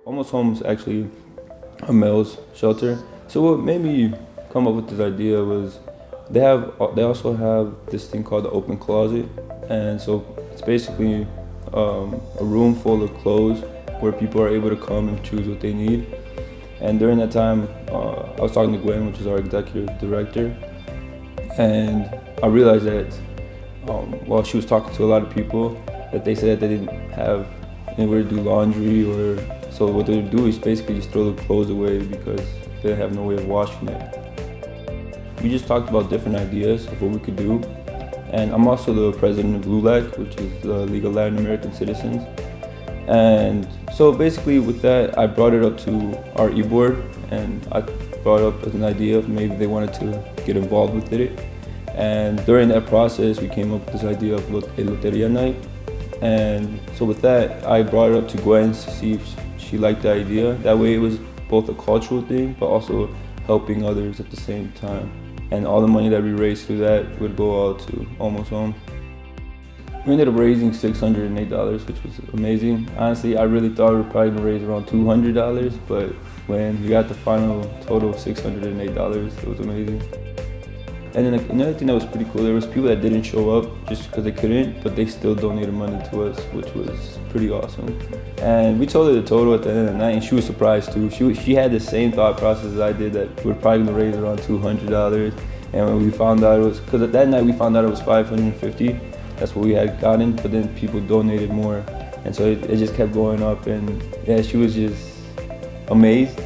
Almost Home is actually a male's shelter. So what made me come up with this idea was they also have this thing called the open closet, and so it's basically a room full of clothes where people are able to come and choose what they need. And during that time, I was talking to Gwen, which is our executive director, and I realized that while she was talking to a lot of people, that they said that they didn't have anywhere to do laundry, or so what they would do is basically just throw the clothes away because they have no way of washing it. We just talked about different ideas of what we could do, and I'm also the president of LULAC, which is the League of Latin American Citizens. And so basically with that, I brought it up to our e-board, and I brought up an idea of maybe they wanted to get involved with it. And during that process, we came up with this idea of a Loteria night. And so with that, I brought it up to Gwen to see if she liked the idea. That way it was both a cultural thing, but also helping others at the same time. And all the money that we raised through that would go out to Almost Home. We ended up raising $608, which was amazing. Honestly, I really thought we were probably gonna raise around $200, but when we got the final total of $608, it was amazing. And then another thing that was pretty cool, there was people that didn't show up just because they couldn't, but they still donated money to us, which was pretty awesome. And we told her the total at the end of the night, and she was surprised too. She had the same thought process as I did, that we were probably gonna raise around $200. And when we found out it was, because that night we found out it was $550. That's what we had gotten, but then people donated more. And so it just kept going up, and yeah, she was just amazed.